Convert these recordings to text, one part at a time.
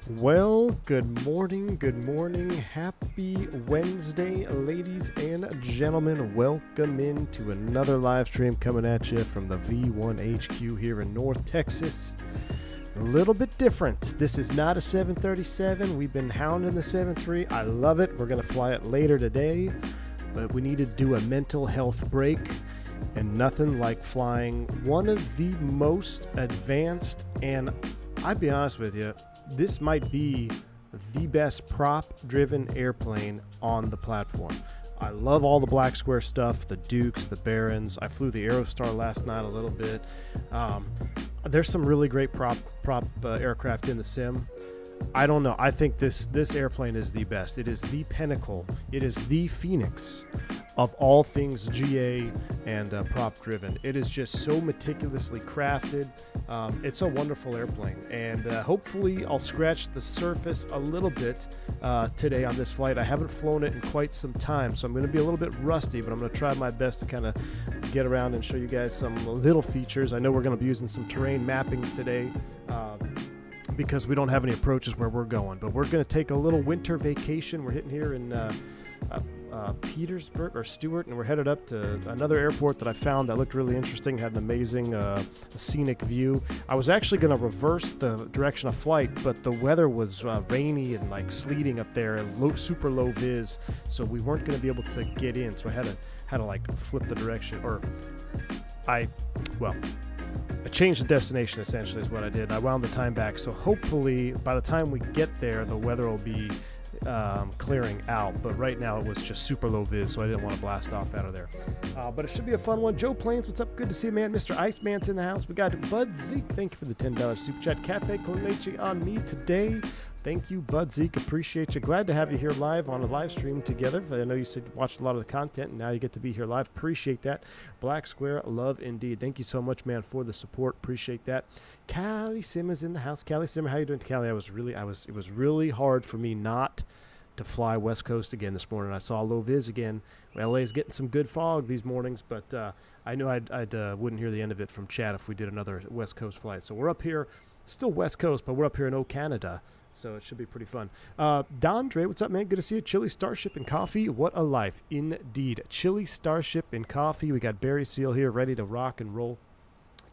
Well, good morning, happy Wednesday, ladies and gentlemen. Welcome into another live stream coming at you from the V1 HQ here in North Texas. A little bit different. This is not a 737. We've been hounding the 73. I love it. We're going to fly it later today, but we need to do a mental health break, and nothing like flying one of the most advanced, and I'll be honest with you, this might be the best prop-driven airplane on the platform. I love all the Blacksquare stuff, the Dukes, the Barons. I flew the Aerostar last night a little bit. There's some really great prop aircraft in the sim. I don't know. I think this airplane is the best. It is the pinnacle. It is the Fenix of all things GA and prop-driven. It is just so meticulously crafted. It's a wonderful airplane, and hopefully I'll scratch the surface a little bit today on this flight. I haven't flown it in quite some time, so I'm going to be a little bit rusty, but I'm going to try my best to kind of get around and show you guys some little features. I know we're going to be using some terrain mapping today, because we don't have any approaches where we're going, but we're going to take a little winter vacation. We're hitting here in Petersburg or Stewart, and we're headed up to another airport that I found that looked really interesting, had an amazing scenic view. I was actually going to reverse the direction of flight, but the weather was rainy and like sleeting up there, and super low vis, so we weren't going to be able to get in, so I had to like flip the direction, or I changed the destination, essentially, is what I did. I wound the time back, so hopefully by the time we get there, the weather will be clearing out. But right now it was just super low vis, so I didn't want to blast off out of there. But it should be a fun one. Joe Plains, what's up? Good to see you, man. Mr. Iceman's in the house. We got Bud Zeke. Thank you for the $10 super chat. Cafe con leche on me today. Thank you, Bud Zeke. Appreciate you. Glad to have you here live on a live stream together. I know you said you watched a lot of the content, and now you get to be here live. Appreciate that. Blacksquare, love indeed. Thank you so much, man, for the support. Appreciate that. Callie Simmons in the house. Callie Simmons, how you doing, Callie? It was really hard for me not to fly West Coast again this morning. I saw low vis again. LA is getting some good fog these mornings, but I knew I wouldn't hear the end of it from chat if we did another West Coast flight. So we're up here, still West Coast, but we're up here in Canada. So it should be pretty fun. Don Dre, what's up, man? Good to see you. Chili Starship and coffee. What a life, indeed. Chili Starship and coffee. We got Barry Seal here ready to rock and roll.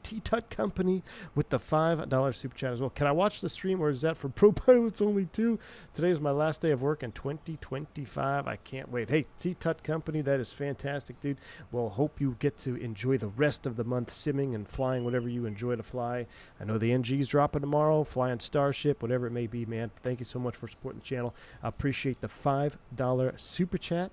T-Tut Company with the $5 super chat as well. Can I watch the stream, or is that for pro pilots only too? Today is my last day of work in 2025. I can't wait. Hey, T-Tut Company, that is fantastic, dude. Well, hope you get to enjoy the rest of the month simming and flying whatever you enjoy to fly. I know the NG's dropping tomorrow, flying Starship, whatever it may be, man. Thank you so much for supporting the channel. I appreciate the $5 super chat.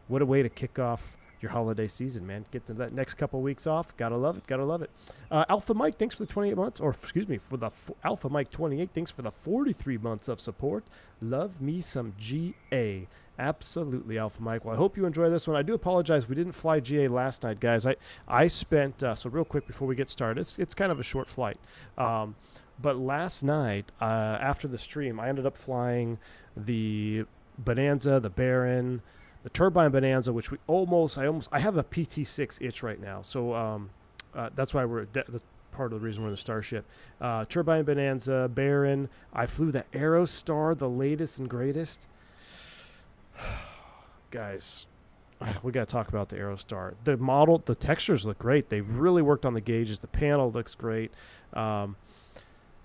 What a way to kick off your holiday season, man. Get to that next couple weeks off. Gotta love it. Gotta love it. Alpha Mike, thanks for the 28 months, or excuse me, for the Alpha Mike 28. Thanks for the 43 months of support. Love me some GA. Absolutely, Alpha Mike. Well, I hope you enjoy this one. I do apologize. We didn't fly GA last night, guys. I spent, so real quick before we get started, it's kind of a short flight. But last night, after the stream, I ended up flying the Bonanza, the Baron, the Turbine Bonanza, which I have a PT6 itch right now. So that's why that's part of the reason we're in the Starship. Turbine Bonanza, Baron. I flew the Aerostar, the latest and greatest. Guys, we got to talk about the Aerostar. The model, the textures look great. They've really worked on the gauges. The panel looks great.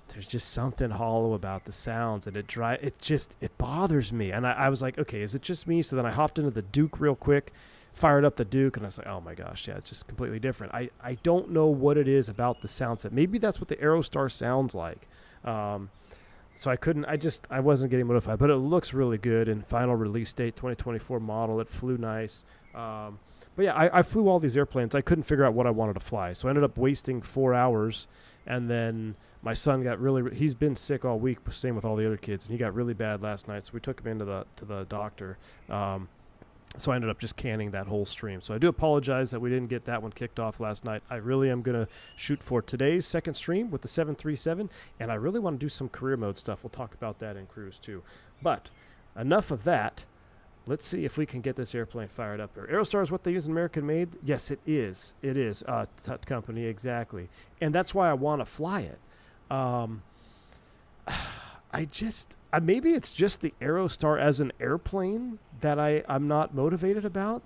There's just something hollow about the sounds, and it bothers me. And I was like, okay, is it just me? So then I hopped into the Duke real quick, fired up the Duke, and I was like, oh my gosh, yeah, it's just completely different. I don't know what it is about the sound set. Maybe that's what the Aerostar sounds like. So I wasn't getting motivated, but it looks really good. And final release date, 2024 model. It flew nice. But yeah, I flew all these airplanes. I couldn't figure out what I wanted to fly. So I ended up wasting 4 hours. And then my son got he's been sick all week, same with all the other kids. And he got really bad last night. So we took him into the doctor. So I ended up just canning that whole stream. So I do apologize that we didn't get that one kicked off last night. I really am going to shoot for today's second stream with the 737. And I really want to do some career mode stuff. We'll talk about that in cruise too. But enough of that. Let's see if we can get this airplane fired up here. Aerostar is what they use in American made? Yes, it is. It is. Tut Company, exactly. And that's why I want to fly it. I just maybe it's just the Aerostar as an airplane that I'm not motivated about.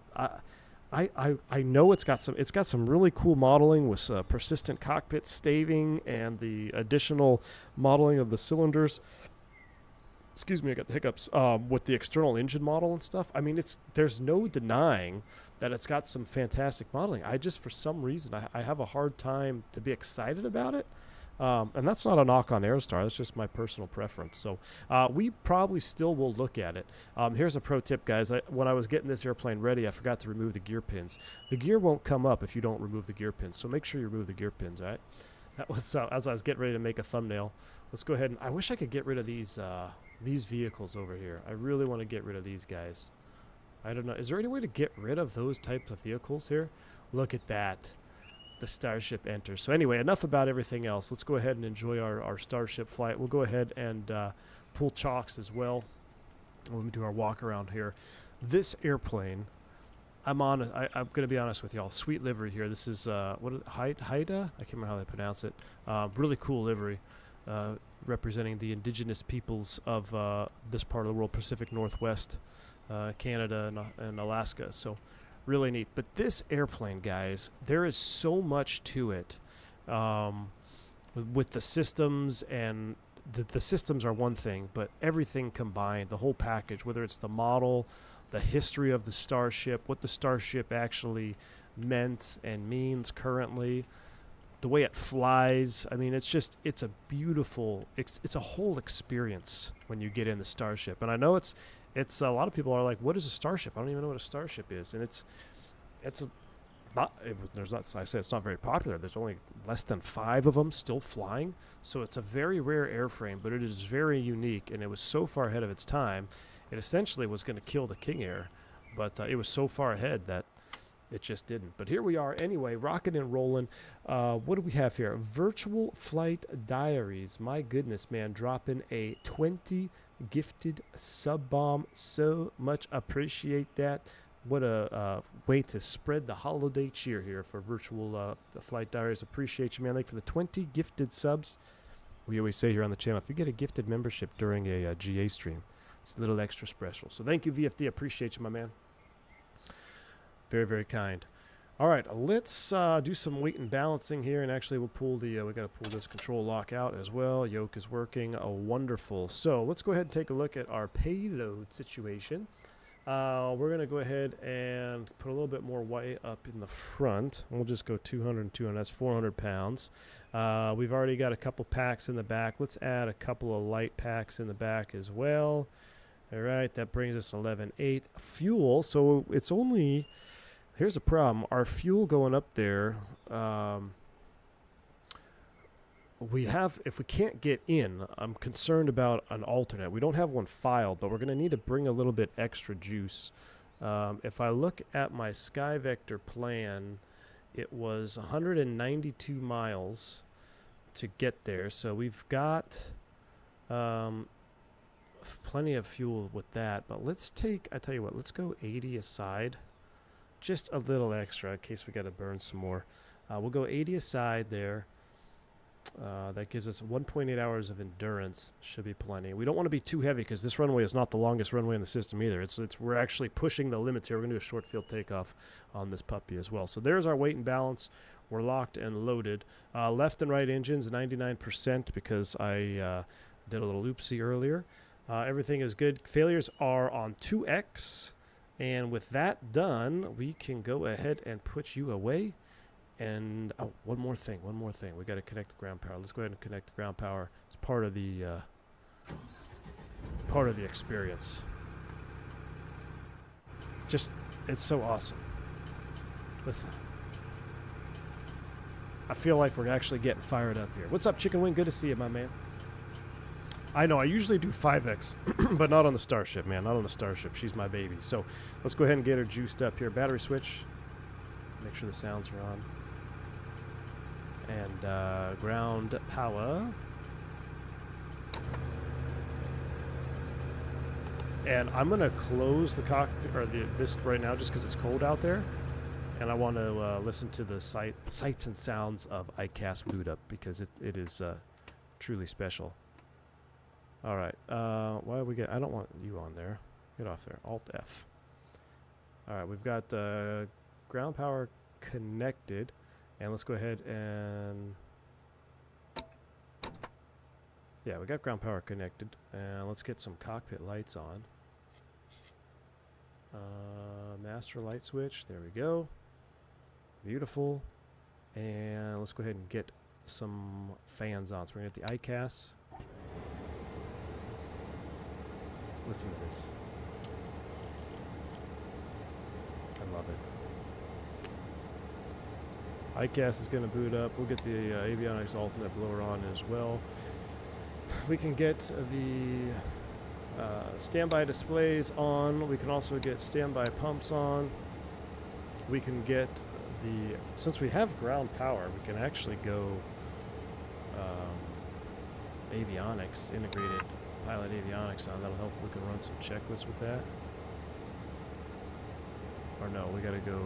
I know it's got some really cool modeling with persistent cockpit staving and the additional modeling of the cylinders. Excuse me, I got the hiccups. With the external engine model and stuff. I mean, there's no denying that it's got some fantastic modeling. I just, for some reason, I have a hard time to be excited about it. And that's not a knock on Aerostar. That's just my personal preference. So we probably still will look at it. Here's a pro tip, guys. When I was getting this airplane ready, I forgot to remove the gear pins. The gear won't come up if you don't remove the gear pins. So make sure you remove the gear pins, all right? That was as I was getting ready to make a thumbnail. Let's go ahead and I wish I could get rid of these vehicles over here. I really want to get rid of these guys. I don't know. Is there any way to get rid of those types of vehicles here? Look at that. The Starship enters. So anyway, enough about everything else. Let's go ahead and enjoy our Starship flight. We'll go ahead and pull chocks as well. We'll do our walk around here. This airplane, I'm going to be honest with y'all. Sweet livery here. This is Haida? I can't remember how they pronounce it. Really cool livery. Representing the indigenous peoples of this part of the world, Pacific Northwest, Canada, and Alaska. So really neat. But this airplane, guys, there is so much to it with the systems, and the systems are one thing, but everything combined, the whole package, whether it's the model, the history of the Starship, what the Starship actually meant and means currently, the way it flies. I mean, it's a beautiful, it's a whole experience when you get in the Starship. And I know it's a lot of people are like, what is a Starship? I don't even know what a Starship is. And I say it's not very popular. There's only less than 5 of them still flying. So it's a very rare airframe, but it is very unique. And it was so far ahead of its time. It essentially was going to kill the King Air, but it was so far ahead that it just didn't. But here we are anyway, rocking and rolling. What do we have here? Virtual Flight Diaries. My goodness, man. Dropping a 20 gifted sub bomb. So much appreciate that. What a way to spread the holiday cheer here for Virtual Flight Diaries. Appreciate you, man. Like for the 20 gifted subs. We always say here on the channel, if you get a gifted membership during a GA stream, it's a little extra special. So thank you, VFD. Appreciate you, my man. Very, very kind. All right, let's do some weight and balancing here, and actually we'll pull we got to pull this control lock out as well. Yoke is working. Wonderful. So let's go ahead and take a look at our payload situation. We're going to go ahead and put a little bit more weight up in the front. We'll just go 200 and 200. That's 400 pounds. We've already got a couple packs in the back. Let's add a couple of light packs in the back as well. All right, that brings us 11.8. Fuel, so it's only... Here's a problem. Our fuel going up there, if we can't get in, I'm concerned about an alternate. We don't have one filed, but we're going to need to bring a little bit extra juice. If I look at my SkyVector plan, it was 192 miles to get there. So we've got plenty of fuel with that. But let's tell you what, let's go 80 aside. Just a little extra in case we got to burn some more. We'll go 80 aside there. That gives us 1.8 hours of endurance. Should be plenty. We don't want to be too heavy because this runway is not the longest runway in the system either. We're actually pushing the limits here. We're going to do a short field takeoff on this puppy as well. So there's our weight and balance. We're locked and loaded. Left and right engines 99% because I did a little oopsie earlier. Everything is good. Failures are on 2X. And with that done, we can go ahead and put you away. And one more thing. We got to connect the ground power. Let's go ahead and connect the ground power. It's part of the experience. It's so awesome. Listen, I feel like we're actually getting fired up here. What's up, Chicken Wing? Good to see you, my man. I know, I usually do 5X, but not on the Starship, man. Not on the Starship. She's my baby. So let's go ahead and get her juiced up here. Battery switch. Make sure the sounds are on. And ground power. And I'm going to close the cockpit, or this right now just because it's cold out there. And I want to listen to the sights and sounds of ICAST boot up because it is truly special. All right. Why we get? I don't want you on there. Get off there. Alt F. All right. We've got ground power connected, and let's go ahead and yeah, we got ground power connected, and let's get some cockpit lights on. Master light switch. There we go. Beautiful. And let's go ahead and get some fans on. So we're going to get the ICAS. Listen to this. I love it. ICAS is going to boot up. We'll get the avionics alternate blower on as well. We can get the standby displays on. We can also get standby pumps on. We can get the, since we have ground power, we can actually go avionics, integrated pilot avionics on. That'll help. We can run some checklists with that. Or no, we gotta go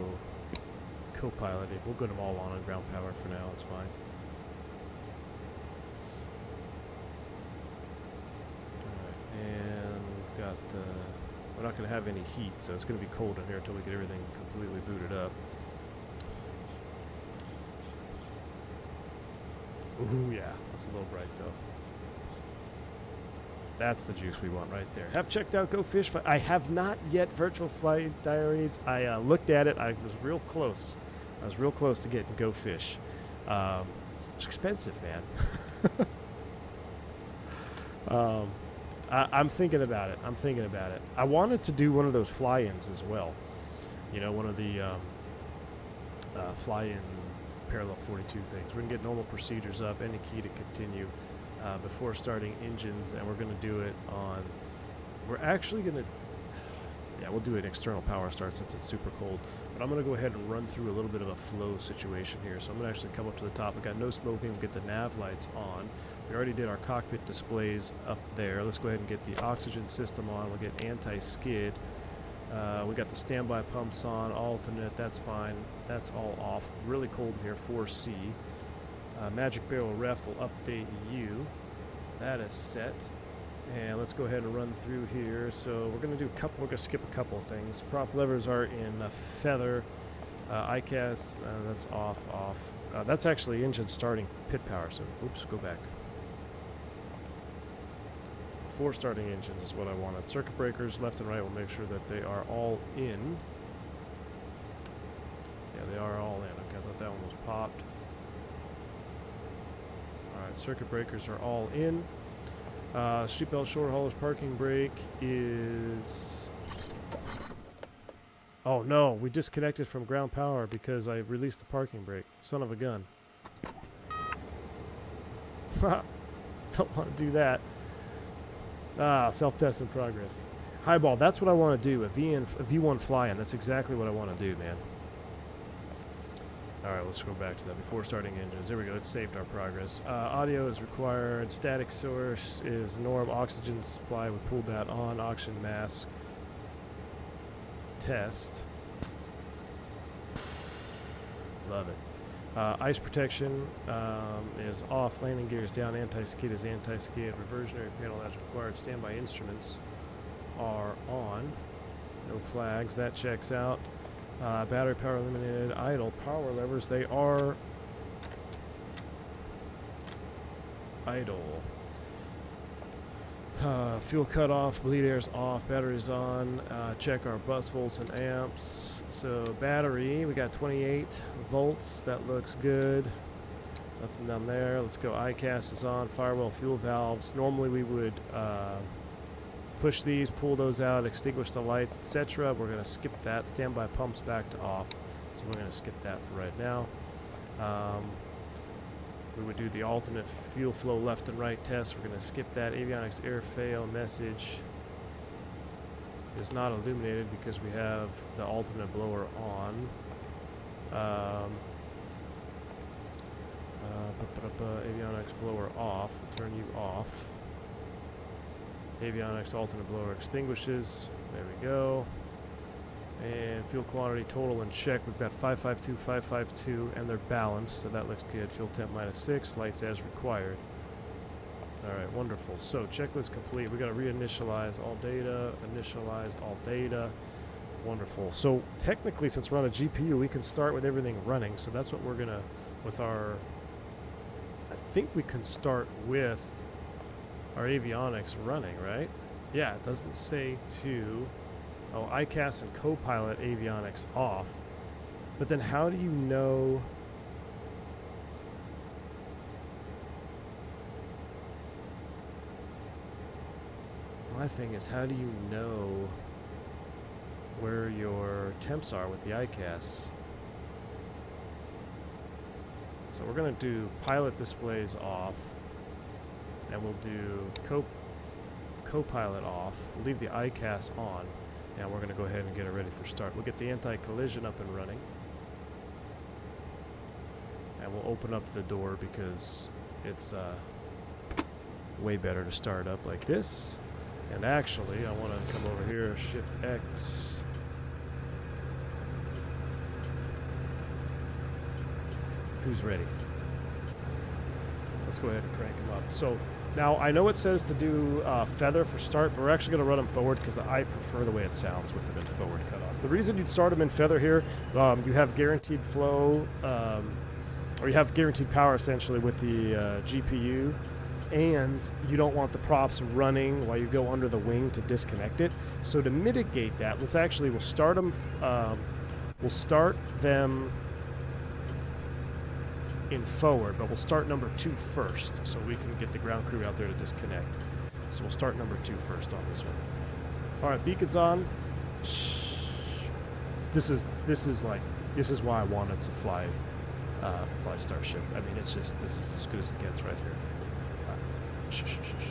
co-piloted. We'll get them all on ground power for now. It's fine. Alright, and we've got, we're not gonna have any heat, so it's gonna be cold in here until we get everything completely booted up. Ooh, yeah, that's a little bright though. That's the juice we want right there. Have checked out Go Fish. I have not yet. Virtual Flight Diaries. I looked at it. I was real close. I was real close to getting Go Fish. It's expensive, man. I'm thinking about it. I'm thinking about it. I wanted to do one of those fly-ins as well. You know, one of the fly-in parallel 42 things. We can get normal procedures up, any key to continue. Before starting engines, and we're going to do it on, we're actually going to, yeah, we'll do an external power start since it's super cold, but I'm going to go ahead and run through a little bit of a flow situation here. So I'm going to actually come up to the top. We've got no smoking. We'll get the nav lights on. We already did our cockpit displays up there. Let's go ahead and get the oxygen system on. We'll get anti-skid. We got the standby pumps on, alternate, that's fine. That's all off. Really cold in here, 4C. Magic Barrel Ref will update you. That is set. And let's go ahead and run through here. So we're going to do a couple, we're going to skip a couple of things. Prop levers are in feather. ICAS, that's off. That's actually engine starting pit power. So, oops, go back. 4 starting engines is what I wanted. Circuit breakers left and right will make sure that they are all in. Yeah, they are all in. Okay, I thought that one was popped. Alright, circuit breakers are all in. Seatbelt short haulers parking brake is... Oh no, we disconnected from ground power because I released the parking brake. Son of a gun. Don't want to do that. Self-test in progress. Highball, that's what I want to do. A V1 fly-in. That's exactly what I want to do, man. Alright, let's go back to that. Before starting engines. There we go. It saved our progress. Audio is required. Static source is norm. Oxygen supply. We pulled that on. Oxygen mask. Test. Love it. Ice protection is off. Landing gear is down. Anti-skid is anti-skid. Reversionary panel as required. Standby instruments are on. No flags. That checks out. Battery power limited. Idle. Power levers. They are idle. Fuel cut off. Bleed air's off. Battery's on. Check our bus volts and amps. So battery, we got 28 volts. That looks good. Nothing down there. Let's go. ICAS is on. Firewall fuel valves. Normally we would push these, pull those out, extinguish the lights, etc. We're going to skip that. Standby pumps back to off. So we're going to skip that for right now. We would do the alternate fuel flow left and right test. We're going to skip that. Avionics air fail message is not illuminated because we have the alternate blower on. Avionics blower off. We'll turn you off. Avionics alternate blower extinguishes. There we go. And fuel quantity total and check. We've got 552, 552, and they're balanced, so that looks good. Fuel temp -6, lights as required. All right, wonderful. So checklist complete. We got to reinitialize all data, initialize all data. Wonderful. So technically, since we're on a GPU, we can start with everything running. So that's what we're gonna, with our, I think we can start with our avionics running, right? Yeah, it doesn't say to, oh, ICAS and Copilot avionics off. But then how do you know? My thing is, how do you know where your temps are with the ICAS? So we're going to do pilot displays off, and we'll do Copilot off. We'll leave the ICAS on, and we're going to go ahead and get it ready for start. We'll get the anti-collision up and running, and we'll open up the door because it's way better to start up like this. And actually, I want to come over here, Shift X. Who's ready? Let's go ahead and crank him up. So now I know it says to do feather for start, but we're actually going to run them forward because I prefer the way it sounds with them in forward cutoff. The reason you'd start them in feather here, you have guaranteed flow, or you have guaranteed power essentially with the GPU. And you don't want the props running while you go under the wing to disconnect it. So to mitigate that, we'll start them. We'll start them in forward, but we'll start number 2 first, so we can get the ground crew out there to disconnect. So we'll start number 2 first on this one. All right, beacon's on. Shh. This is why I wanted to fly Starship. I mean, this is as good as it gets right here. Shh, shh, shh, shh.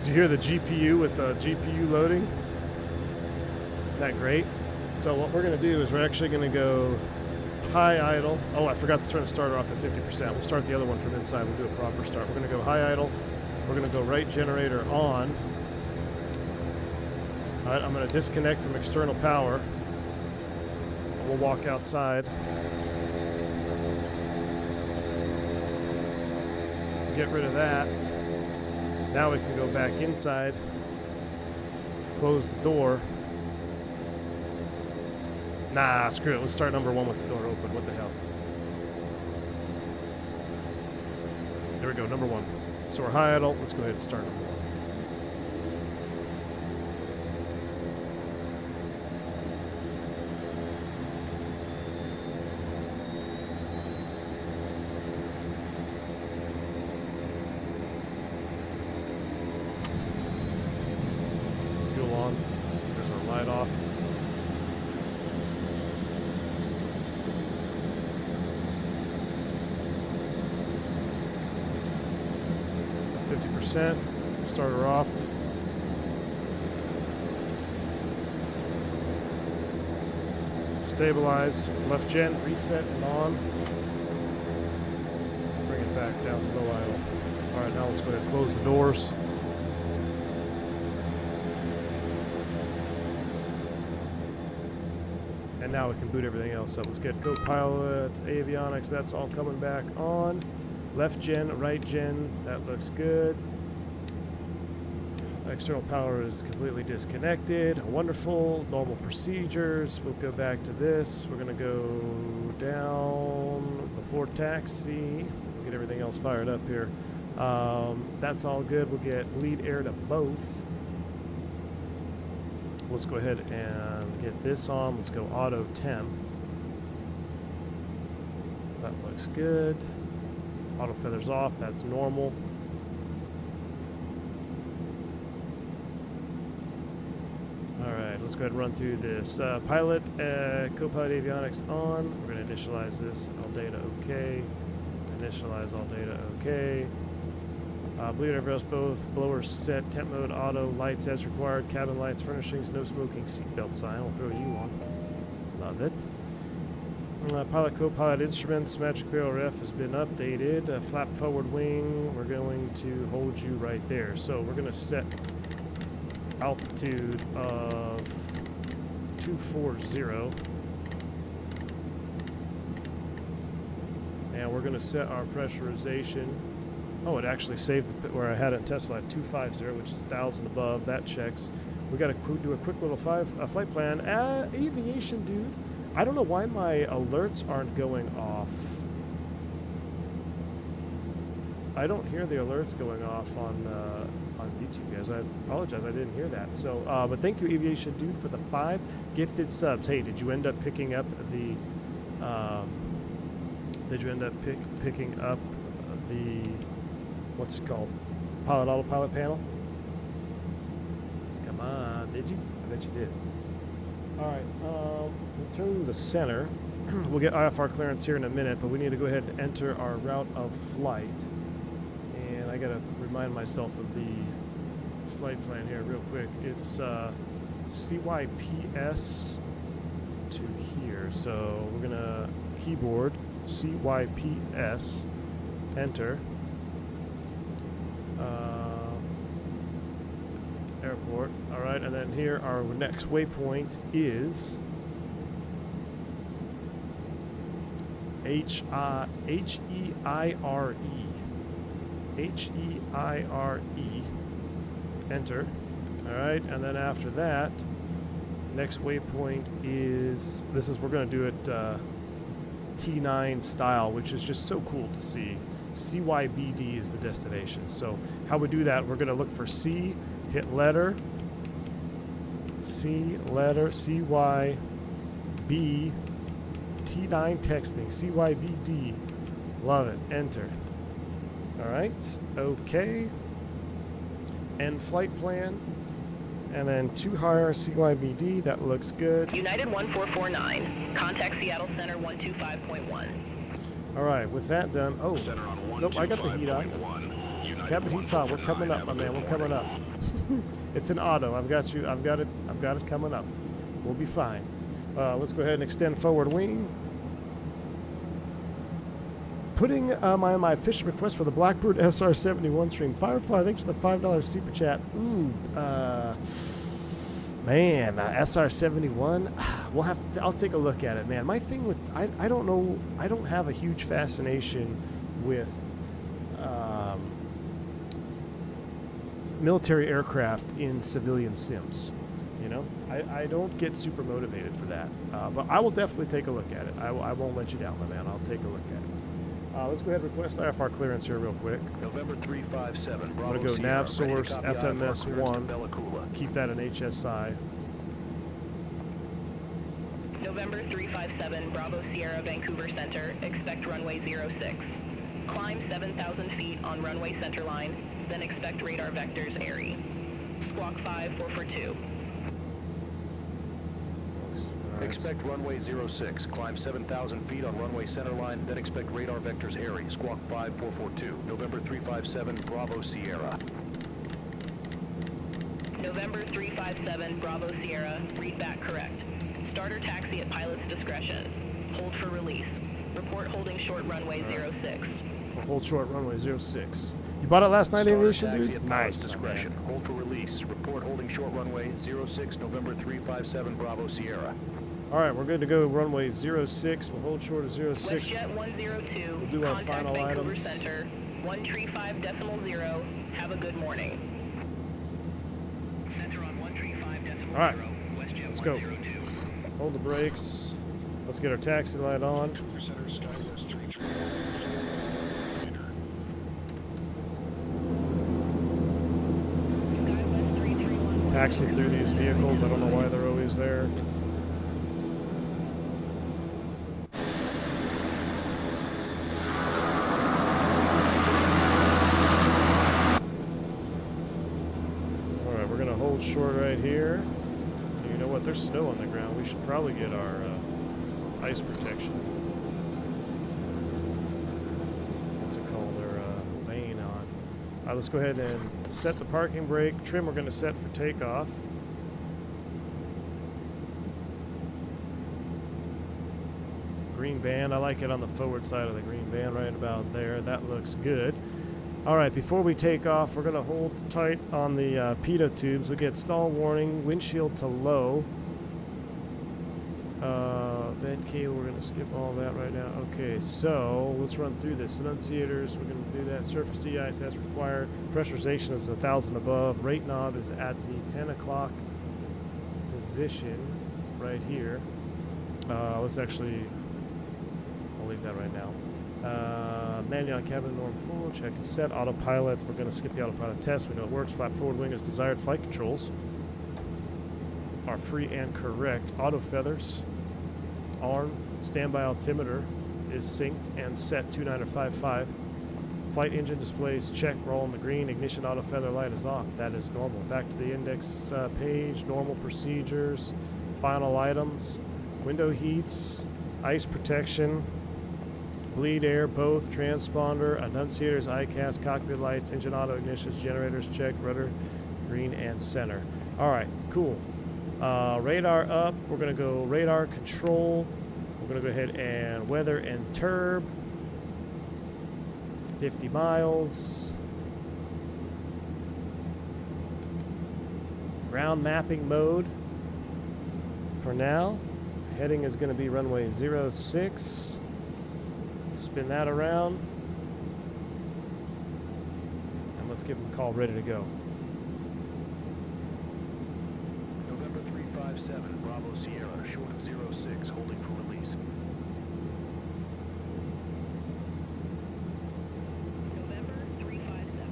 Did you hear the GPU with the GPU loading? Isn't that great? So what we're going to do is we're actually going to go high idle. Oh, I forgot to turn the starter off at 50%. We'll start the other one from inside. We'll do a proper start. We're going to go high idle. We're going to go right generator on. All right, I'm going to disconnect from external power. We'll walk outside. Get rid of that. Now we can go back inside, close the door. Nah, screw it. Let's start number 1 with the door open. What the hell? There we go, number 1. So we're high idle. Let's go ahead and start number 1. Off. %. Start her off. Stabilize. Left gen, reset and on. Bring it back down to low idle. Alright, now let's go ahead and close the doors. And now we can boot everything else up. Let's get Copilot, avionics, that's all coming back on. Left gen, right gen, that looks good. External power is completely disconnected. Wonderful. Normal procedures. We'll go back to this. We're going to go down before taxi. We'll get everything else fired up here. That's all good. We'll get lead air to both. Let's go ahead and get this on. Let's go auto temp. That looks good. Auto feathers off, that's normal. Alright, let's go ahead and run through this. Pilot, co-pilot avionics on. We're going to initialize this. All data okay. Initialize all data okay. Bleed everywhere both. Blowers set. Temp mode auto. Lights as required. Cabin lights, furnishings, no smoking. Seatbelt sign. I'll throw you on. Love it. Pilot, co-pilot instruments. Magic barrel ref has been updated. Flap forward wing. We're going to hold you right there. So we're going to set altitude of 240. And we're going to set our pressurization. Oh, it actually saved where I had it in test flight 250, which is 1,000 above. That checks. We got to do a quick little flight plan. Aviation, dude. I don't know why my alerts aren't going off. I don't hear the alerts going off on YouTube, guys. I apologize, I didn't hear that. So, but thank you, Aviation Dude, for the 5 gifted subs. Hey, did you end up picking up the? Picking up the? What's it called? Pilot autopilot panel. Come on, did you? I bet you did. All right, we'll turn to the center. We'll get IFR clearance here in a minute, but we need to go ahead and enter our route of flight. And I gotta remind myself of the flight plan here real quick. It's CYPS to here. So we're gonna keyboard CYPS, enter. Airport. All right, and then here our next waypoint is H-E-I-R-E. H-E-I-R-E. Enter. All right, and then after that, next waypoint is, we're going to do it T9 style, which is just so cool to see. CYBD is the destination. So how we do that, we're going to look for C, hit letter, C, letter, CY, B, T9 texting, CYBD. Love it. Enter. All right. Okay. End flight plan. And then 2 higher CYBD. That looks good. United 1449. Contact Seattle Center 125.1. All right. With that done. Oh, nope. I got the heat on. Cabin heat's on. We're coming up, my man. We're coming up. It's an auto. I've got you. I've got it coming up. We'll be fine. Let's go ahead and extend forward wing. Putting my fishing request for the Blackbird SR-71 stream. Firefly, thanks for the $5 super chat. Ooh, man, SR-71. We'll have to. I'll take a look at it, man. My thing with I don't know. I don't have a huge fascination with military aircraft in civilian sims. You know, I don't get super motivated for that. But I will definitely take a look at it. I won't let you down, my man. I'll take a look at it. Let's go ahead and request IFR clearance here real quick. November 357. I'm going to go nav source FMS1. Keep that in HSI. November 357, Bravo Sierra, Vancouver Center. Expect runway 06. Climb 7,000 feet on runway centerline, then expect radar vectors airy. Squawk 5442. Expect runway 06. Climb 7,000 feet on runway centerline, then expect radar vectors airy. Squawk 5442. November 357, Bravo Sierra. November 357, Bravo Sierra. Read back correct. Starter taxi at pilot's discretion. Hold for release. Report holding short runway 06. Hold short runway 06. You bought it last night, Aviation, dude? Nice. Discretion. Hold for release. Report holding short runway 06, November 357, Bravo Sierra. All right, we're good to go. Runway 06. We'll hold short of 06. WestJet 102. We'll do our Contact final Vancouver items. Center 135.0. Have a good morning. Center on 135.0. All right, let's go. Hold the brakes. Let's get our taxi light on. Taxi through these vehicles. I don't know why they're always there. short right here. And you know what? There's snow on the ground. We should probably get our ice protection. What's it called? Their lane on. All right, let's go ahead and set the parking brake. Trim we're going to set for takeoff. Green band. I like it on the forward side of the green band right about there. That looks good. All right, before we take off, we're going to hold tight on the pitot tubes. We get stall warning, windshield to low. Vent cable, we're going to skip all that right now. Okay, so let's run through this. Enunciators, we're going to do that. Surface de-ice as required. Pressurization is 1,000 above. Rate knob is at the 10 o'clock position right here. Let's actually, I'll leave that right now. Manual cabin norm full, check and set. Autopilot, we're going to skip the autopilot test. We know it works. Flap forward wing is desired. Flight controls are free and correct. Auto feathers, arm, standby altimeter is synced and set 2955. Flight engine displays check, roll on the green. Ignition auto feather light is off. That is normal. Back to the index page, normal procedures, final items, window heats, ice protection, bleed air, both, transponder, annunciators, ICAS, cockpit lights, engine auto ignitions, generators checked, rudder, green, and center. All right, cool. Radar up. We're going to go radar control. We're going to go ahead and weather and turb. 50 miles. Ground mapping mode for now. Heading is going to be runway 06. Spin that around. And let's give them a call ready to go. November 357, Bravo Sierra, short of 06, holding for release. November 357,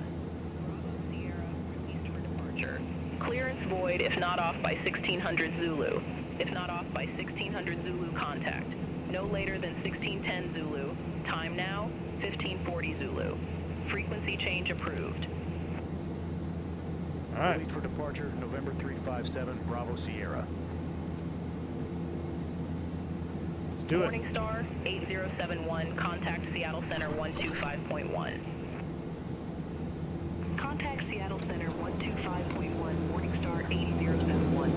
Bravo Sierra, released for departure. Clearance void if not off by 1600 Zulu. If not off by 1600 Zulu, contact. No later than 1610 Zulu. Time now, 1540 Zulu. Frequency change approved. All right. Released for departure, November 357, Bravo Sierra. Let's do it. Morningstar 8071, contact Seattle Center 125.1. Contact Seattle Center 125.1, Morningstar 8071.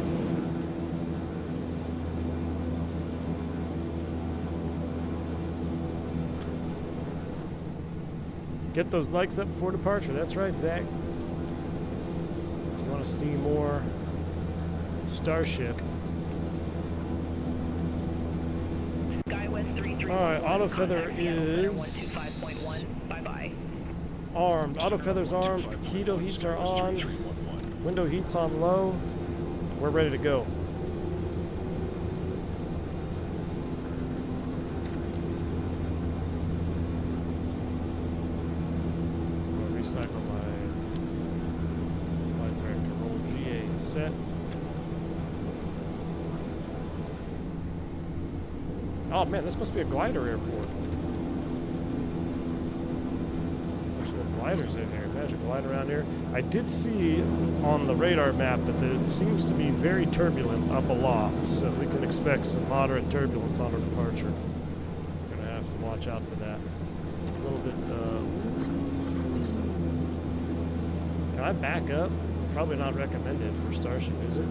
Get those likes up before departure. That's right, Zach. If you want to see more Starship. SkyWest 331. All right, auto feather is 125.1. Bye-bye. armed. Auto feather's armed. Heato heats are on. Window heats on low. We're ready to go. Recycle my flight director roll. GA is set. Oh man, this must be a glider airport. There's little gliders in here. Imagine gliding around here. I did see on the radar map that it seems to be very turbulent up aloft, so we can expect some moderate turbulence on our departure. We're gonna have to watch out for that. A little bit. Can I back up? Probably not recommended for Starship, is it?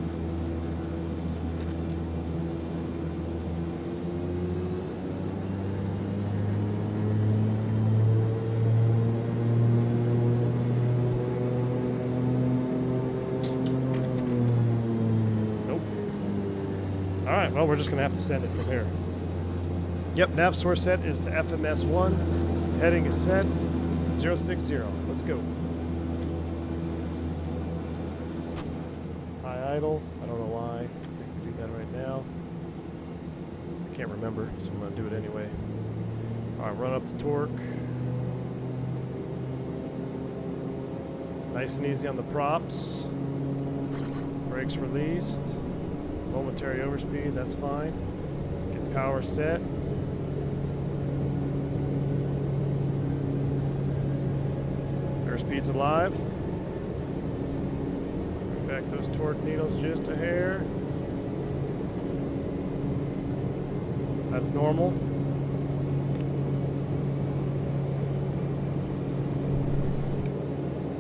Nope. All right, well, we're just going to have to send it from here. Yep, nav source set is to FMS1. Heading is set. 060. Let's go. Idle. I don't know why. I think we do that right now. I can't remember, so I'm going to do it anyway. All right, run up the torque. Nice and easy on the props. Brakes released. Momentary overspeed, that's fine. Get power set. Airspeed's alive. Back back those torque needles just a hair. That's normal.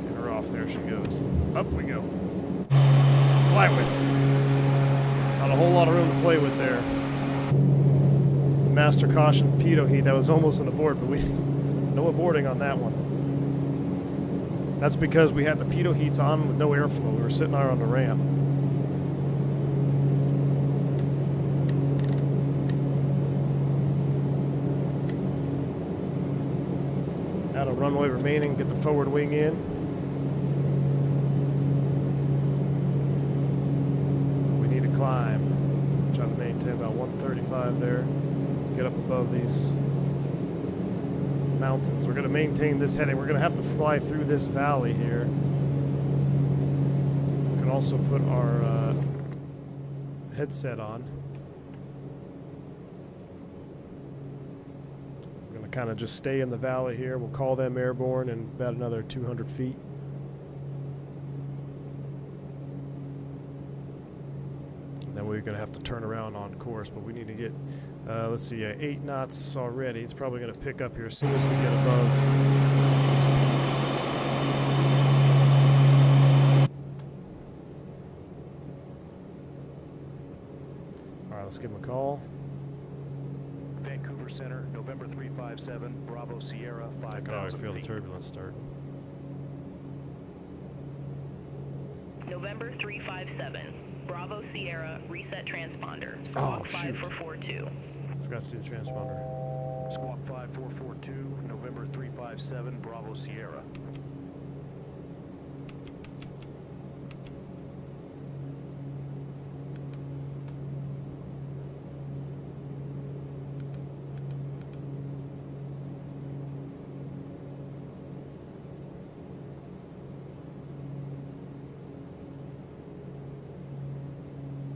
Get her off. There she goes. Up we go. Fly with. Not a whole lot of room to play with there. Master caution pitot heat. That was almost an abort, but we no aborting on that one. That's because we had the pitot heats on with no airflow. We were sitting out on the ramp. Out of runway remaining, get the forward wing in. We need to climb. Try to maintain about 135 there. Get up above these mountains. We're going to maintain this heading. We're going to have to fly through this valley here. We can also put our headset on. We're going to kind of just stay in the valley here. We'll call them airborne in about another 200 feet. And then we're going to have to turn around on course, but we need to get let's see, 8 knots already. It's probably going to pick up here as soon as we get above those peaks. All right, let's give him a call. Vancouver Center, November 357, Bravo Sierra, 5,000 I can already feel the feet. turbulence starting. November 357, Bravo Sierra, reset transponder. Oh, Squawk shoot. 5442. Forgot to do the transponder. Squawk 5442, November 357, Bravo Sierra.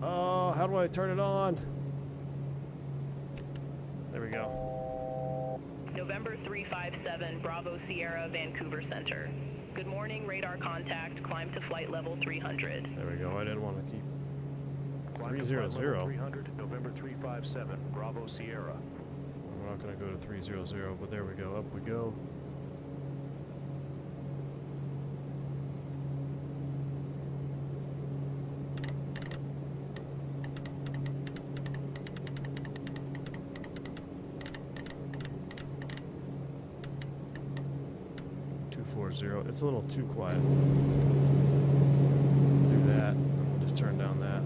Oh, how do I turn it on? There we go. November 357, Bravo Sierra, Vancouver Center. Good morning, radar contact. Climb to flight level 300. There we go. I didn't want to keep Climb to flight 300. level 300, November 357, Bravo Sierra. We're not going to go to 300, but there we go. Up we go. It's a little too quiet. Do that. We'll just turn down that.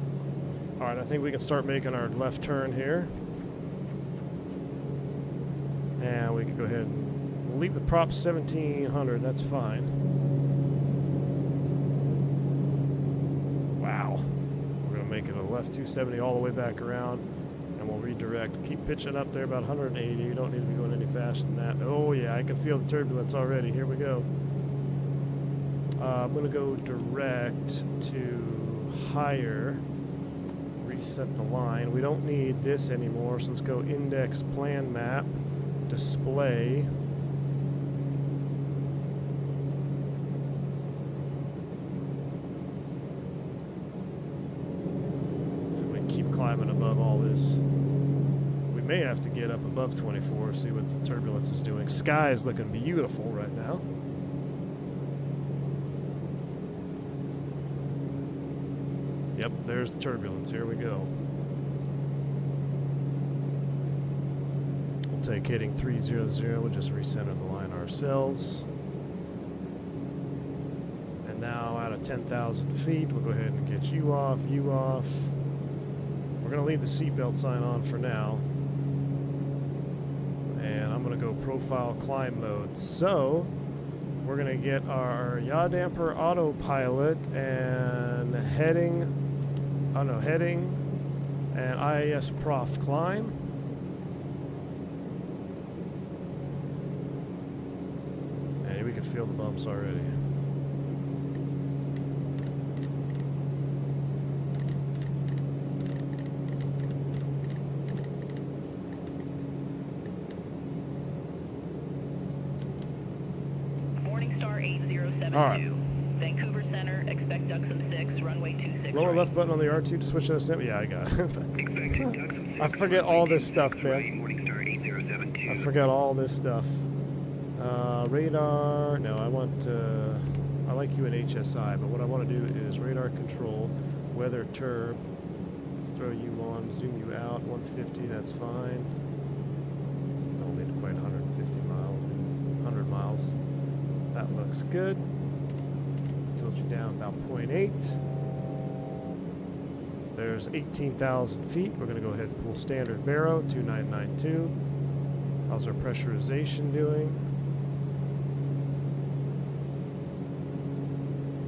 All right, I think we can start making our left turn here. And we can go ahead and we'll leave the prop 1700. That's fine. Wow. We're going to make it a left 270 all the way back around. And we'll redirect. Keep pitching up there about 180. You don't need to be going any faster than that. Oh, yeah, I can feel the turbulence already. Here we go. I'm going to go direct to higher. Reset the line. We don't need this anymore, so let's go index plan map, display. See if we can keep climbing above all this. We may have to get up above 24, see what the turbulence is doing. Sky is looking beautiful right now. Yep, there's the turbulence. Here we go. We'll take hitting 300. We'll just recenter the line ourselves. And now out of 10,000 feet, we'll go ahead and get you off, you off. We're going to leave the seatbelt sign on for now. And I'm going to go profile climb mode. So we're going to get our yaw damper autopilot and heading and IAS prof climb. And we can feel the bumps already. Morningstar 8072. All right. Vancouver Center, expect Duxham 6, runway Lower left button on the R2 to switch to assembly. Yeah, I got it. I forget all this stuff, man. I forgot all this stuff. Radar. No, I want. I like you in HSI, but what I want to do is radar control, weather turb. Let's throw you on, zoom you out. 150. That's fine. Don't need quite 150 miles. 100 miles. That looks good. Tilt you down about 0.8. There's 18,000 feet. We're going to go ahead and pull standard baro, 2992. How's our pressurization doing?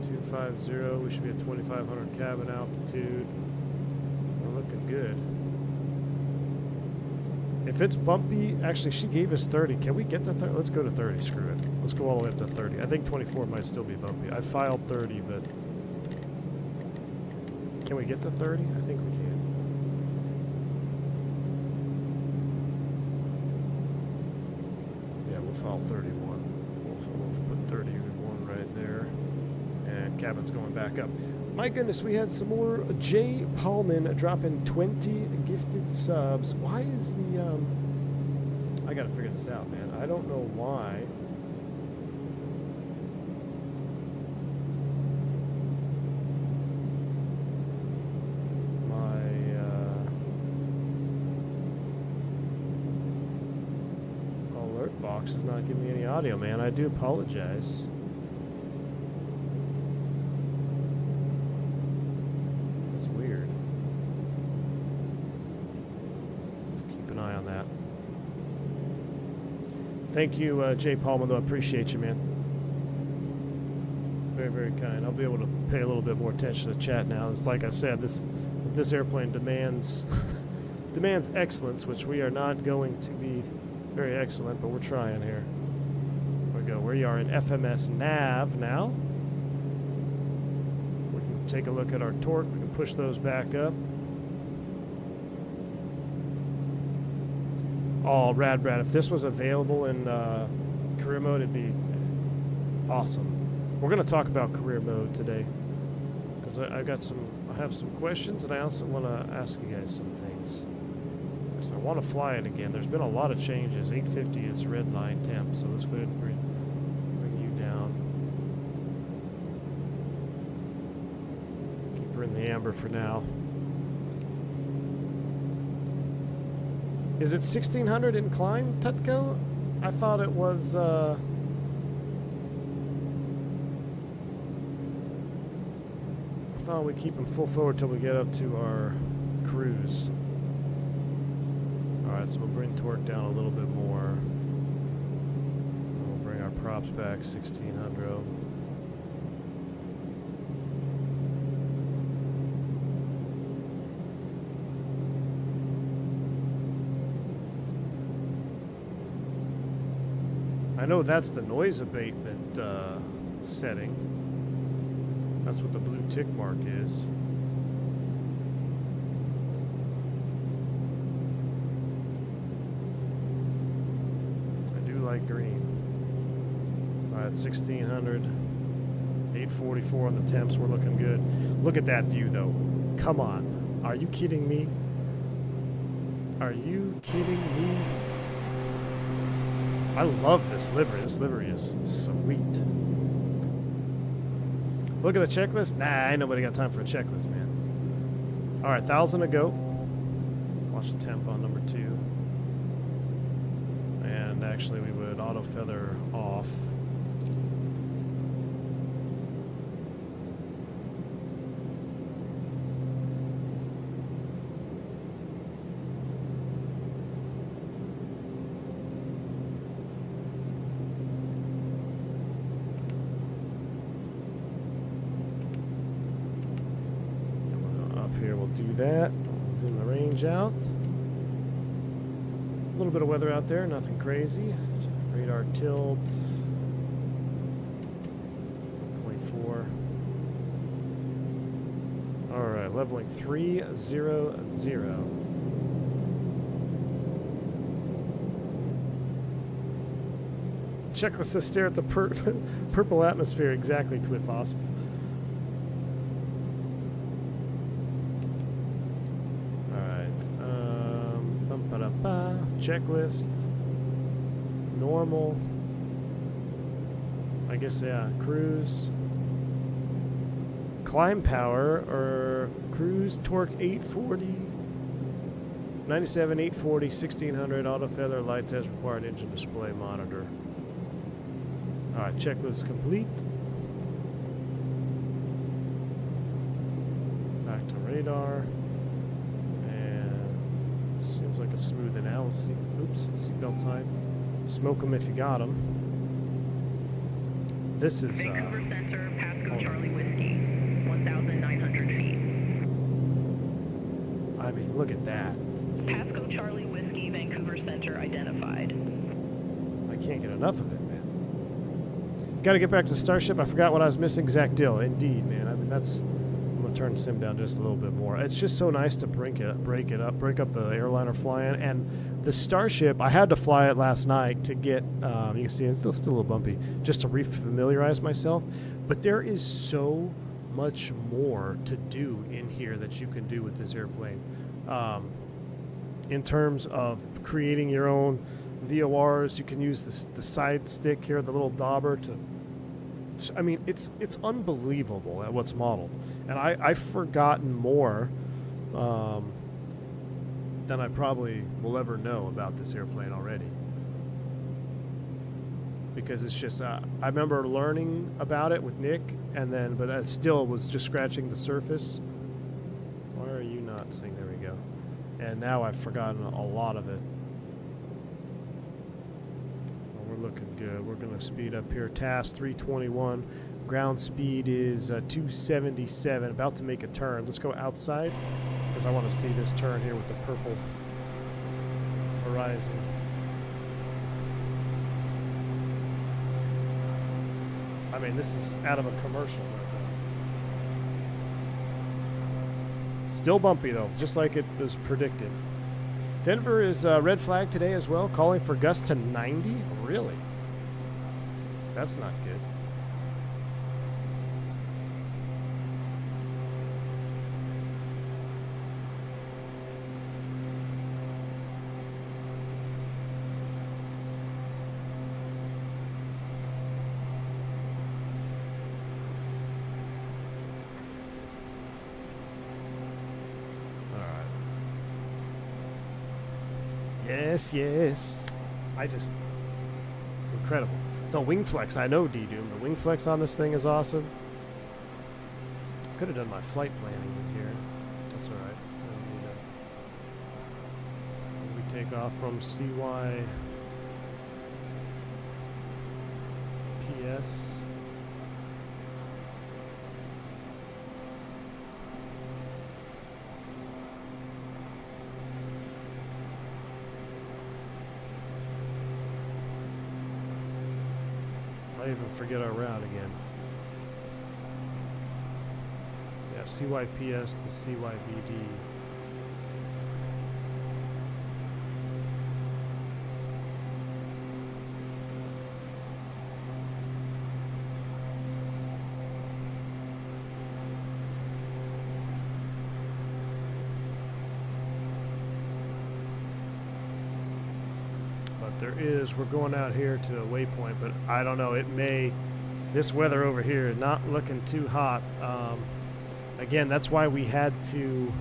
250. We should be at 2,500 cabin altitude. We're looking good. If it's bumpy, actually, she gave us 30. Can we get to 30? Let's go to 30. Screw it. Let's go all the way up to 30. I think 24 might still be bumpy. I filed 30, but can we get to 30? I think we can. Yeah, we'll file 31. We'll put 31 right there. And cabin's going back up. My goodness, we had some more. Jay Paulman dropping 20 gifted subs. Why is the, I gotta figure this out, man. I don't know why. My, alert box is not giving me any audio, man. I do apologize. Thank you, Jay Paulman, though. I appreciate you, man. Very, very kind. I'll be able to pay a little bit more attention to chat now. It's like I said, this airplane demands demands excellence, which we are not going to be very excellent, but we're trying here. There we go. We are in FMS nav now. We can take a look at our torque. We can push those back up. Oh, rad. If this was available in career mode, it'd be awesome. We're going to talk about career mode today because I have some questions, and I also want to ask you guys some things. So I want to fly it again. There's been a lot of changes. 850 is red line temp, so let's go ahead and bring you down. Keep her in the amber for now. Is it 1600 in climb, Tutko? I thought it was, I thought we'd keep them full forward till we get up to our cruise. Alright, so we'll bring torque down a little bit more. And we'll bring our props back 1600. I know that's the noise abatement setting. That's what the blue tick mark is. I do like green. Alright, 1600. 844 on the temps. We're looking good. Look at that view, though. Come on. Are you kidding me? Are you kidding me? I love this livery. This livery is sweet. Look at the checklist. Nah, ain't nobody got time for a checklist, man. All right, 1,000 to go. Watch the temp on number 2. And actually, we would auto feather off. That. Zoom the range out. A little bit of weather out there, nothing crazy. Radar tilt. 0.4. Alright, leveling 300. Checklist says stare at the purple atmosphere. Exactly, Twifosp. Checklist. Normal. I guess, yeah. Cruise. Climb power or cruise torque 840. 97, 840, 1600. Auto feather lights as required. Engine display monitor. Alright, checklist complete. Back to radar. Seems like a smooth analysis. Oops, seatbelt sign. Smoke them if you got them. This is Vancouver Center, Pasco Charlie Whiskey, 1,900 feet. I mean, look at that. Pasco Charlie Whiskey, Vancouver Center identified. I can't get enough of it, man. Got to get back to Starship. I forgot what I was missing. Zach Dill, indeed, man. I mean, that's. I'm gonna turn the sim down just a little bit more. It's just so nice to break up the airliner flying. And the Starship, I had to fly it last night to get, you can see it's still a little bumpy, just to refamiliarize myself. But there is so much more to do in here that you can do with this airplane. In terms of creating your own VORs, you can use the side stick here, the little dauber to. I mean, it's unbelievable at what's modeled, and I've forgotten more than I probably will ever know about this airplane already. Because it's just, I remember learning about it with Nick, but I still was just scratching the surface. Why are you not saying? There we go. And now I've forgotten a lot of it. We're looking good. We're going to speed up here. Task 321. Ground speed is 277. About to make a turn. Let's go outside because I want to see this turn here with the purple horizon. I mean, this is out of a commercial right now. Still bumpy though, just like it was predicted. Denver is red flag today as well, calling for gusts to 90. Really? That's not good. Yes. Incredible. The wing flex, I know D-Doom. The wing flex on this thing is awesome. Could have done my flight planning in here. That's alright. We take off from CYPS. I even forget our route again. Yeah, CYPS to CYBD. We're going out here to a waypoint, but I don't know, this weather over here is not looking too hot. Again, that's why I had to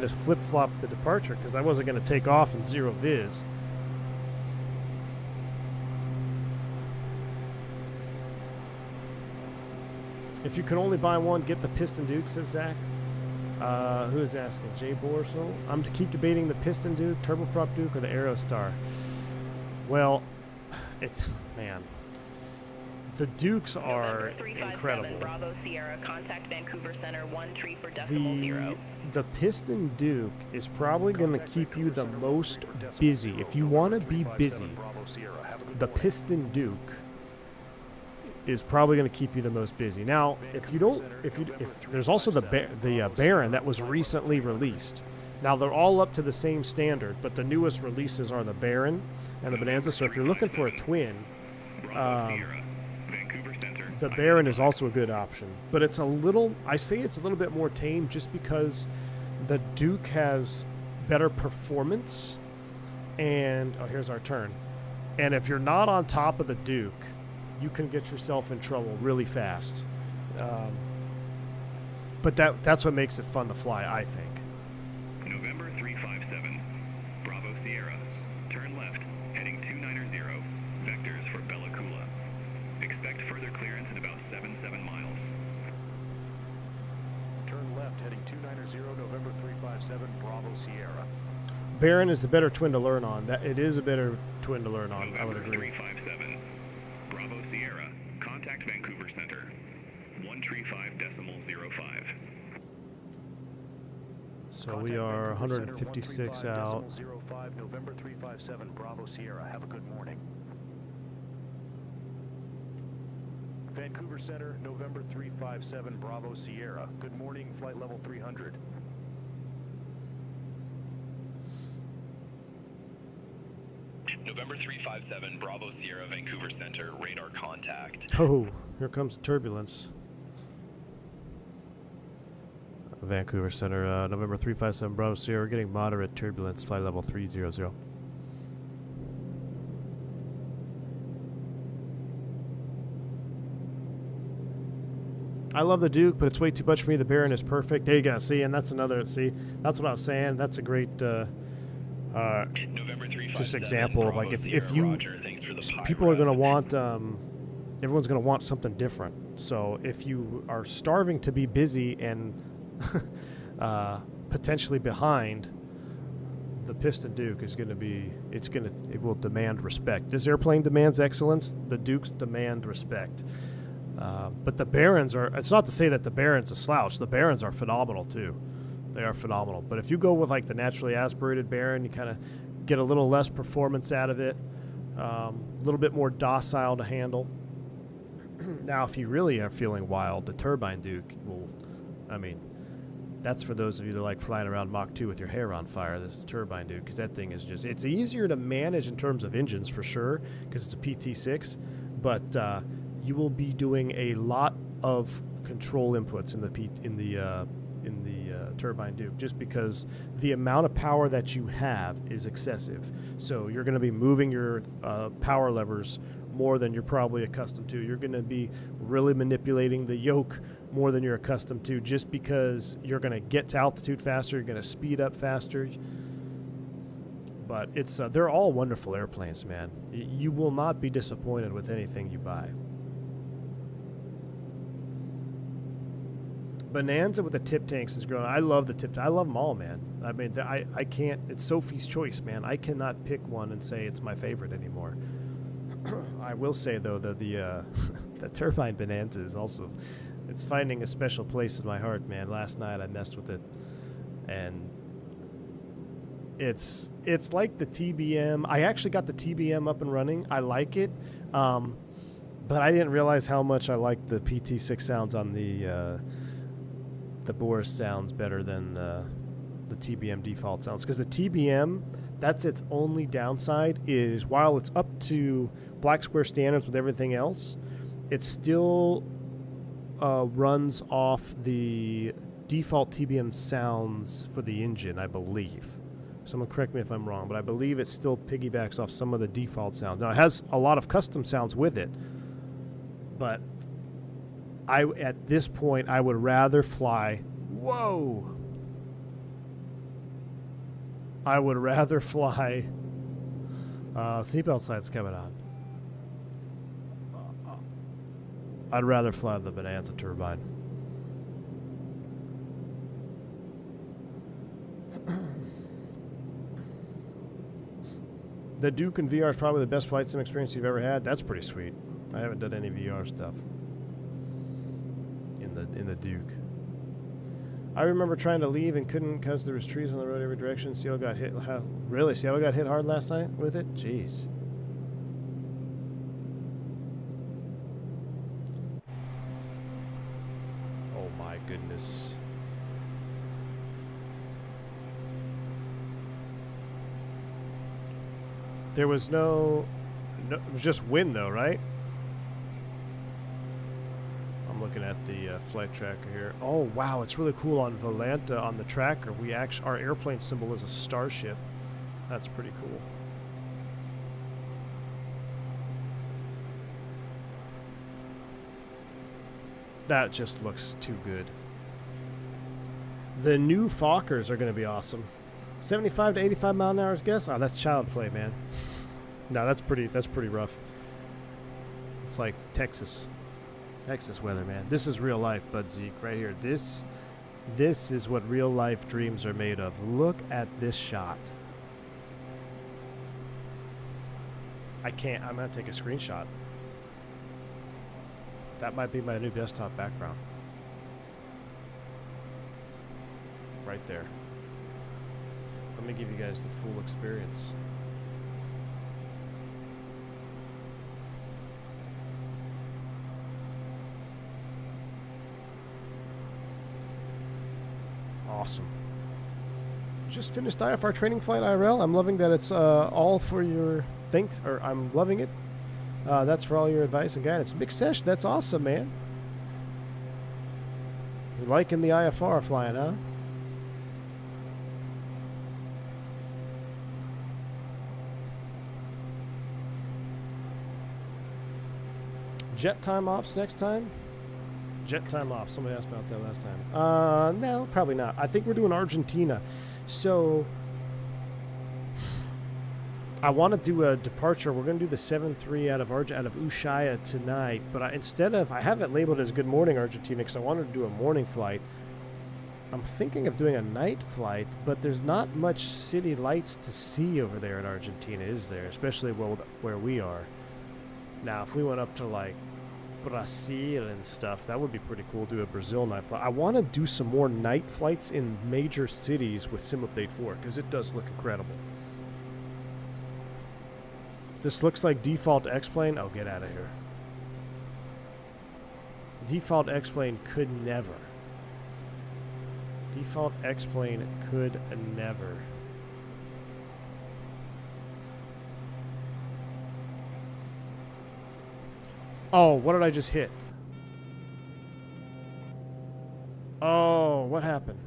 flip-flop the departure because I wasn't going to take off in zero viz. If you could only buy one, get the Piston Duke, says Zach. Who is asking? Jay Borsel. I'm to keep debating the Piston Duke, Turboprop Duke, or the Aerostar. Well, man, the Dukes are incredible. Bravo Sierra, contact Vancouver Center 13 for decimal 0. The Piston Duke is probably going to keep you the most busy. If you want to be busy, the Piston Duke is probably going to keep you the most busy. Now, if there's also the Baron that was recently released. Now they're all up to the same standard, but the newest releases are the Baron and the Bonanza. So if you're looking for a twin, the Baron is also a good option. But it's a little bit more tame just because the Duke has better performance And oh, here's our turn. And if you're not on top of the Duke, you can get yourself in trouble really fast. But that's what makes it fun to fly, I think. November 357, Bravo Sierra. Turn left, heading 290, vectors for Bella Coola. Expect further clearance in about 77 miles. Turn left, heading 290, November 357, Bravo Sierra. Baron is the better twin to learn on. That it is a better twin to learn on. I would November agree. 357, Bravo Sierra. Contact Vancouver Center. 135.05. So we are 156 out. 05, November 357, Bravo Sierra. Have a good morning. Vancouver Center, November 357, Bravo Sierra. Good morning, flight level 300. November 357, Bravo Sierra, Vancouver Center. Radar contact. Oh, here comes turbulence. Vancouver Center, November 357, Bravo Sierra, getting moderate turbulence, flight level 300. I love the Duke, but it's way too much for me. The Baron is perfect. There you go. See, and that's another, see, that's what I was saying. That's a great, just example of like if you, people are going to want, everyone's going to want something different. So if you are starving to be busy and potentially behind, the Piston Duke is going to be, it will demand respect. This airplane demands excellence. The Dukes demand respect. But the Barons are, it's not to say that the Baron's a slouch. The Barons are phenomenal too. They are phenomenal. But if you go with like the naturally aspirated Baron, you kind of get a little less performance out of it, a little bit more docile to handle. Now, if you really are feeling wild, the Turbine Duke will, I mean, that's for those of you that like flying around Mach 2 with your hair on fire. This is the Turbine Duke, because that thing is just, it's easier to manage in terms of engines for sure, because it's a PT6, but you will be doing a lot of control inputs in the Turbine Duke, just because the amount of power that you have is excessive. So you're going to be moving your power levers more than you're probably accustomed to. You're going to be really manipulating the yoke more than you're accustomed to, just because you're going to get to altitude faster, you're going to speed up faster. But it's they're all wonderful airplanes, man. You will not be disappointed with anything you buy. Bonanza with the tip tanks is growing. I love the tip. I love them all, man. I mean, I can't. It's Sophie's choice, man. I cannot pick one and say it's my favorite anymore. I will say though that the Turbine Bonanza is also, it's finding a special place in my heart, man. Last night I messed with it, and it's like the TBM. I actually got the TBM up and running. I like it, but I didn't realize how much I like the PT6 sounds on the Boris sounds better than the TBM default sounds, because the TBM, that's its only downside, is while it's up to Blacksquare standards with everything else, it still runs off the default TBM sounds for the engine, I believe. Someone correct me if I'm wrong, but I believe it still piggybacks off some of the default sounds. Now, it has a lot of custom sounds with it, but at this point, I would rather fly. Whoa! I would rather fly. Seatbelt signs coming on. I'd rather fly the Bonanza turbine. The Duke in VR is probably the best flight sim experience you've ever had. That's pretty sweet. I haven't done any VR stuff in the Duke. I remember trying to leave and couldn't because there was trees on the road every direction. Seattle got hit. Really? Seattle got hit hard last night with it? Jeez. Oh my goodness. There was no, it was just wind though, right? I'm looking at the flight tracker here. Oh wow, it's really cool on Volanta on the tracker. We actually, our airplane symbol is a starship. That's pretty cool. That just looks too good. The new Fokkers are going to be awesome. 75 to 85 mile an hour guess? Oh, that's child play, man. No, that's pretty rough. It's like Texas weather, man. This is real life, Bud Zeke, right here. This is what real life dreams are made of. Look at this shot. I'm going to take a screenshot. That might be my new desktop background. Right there. Let me give you guys the full experience. Awesome. Just finished IFR training flight IRL. I'm loving that it's all for your thanks, or I'm loving it. That's for all your advice and guidance. Big Sesh, that's awesome, man. You're liking the IFR flying, huh? Jet time ops next time? Jet time ops. Somebody asked about that last time. No, probably not. I think we're doing Argentina. So I want to do a departure. We're going to do the 7-3 out of Ushuaia tonight. But I have it labeled as Good Morning Argentina because I wanted to do a morning flight. I'm thinking of doing a night flight, but there's not much city lights to see over there in Argentina, is there? Especially where we are. Now, if we went up to like Brazil and stuff, that would be pretty cool. Do a Brazil night flight. I want to do some more night flights in major cities with Sim Update 4 because it does look incredible. This looks like default X-Plane. Oh, get out of here. Default X-Plane could never. Default X-Plane could never. Oh, what did I just hit? Oh, what happened?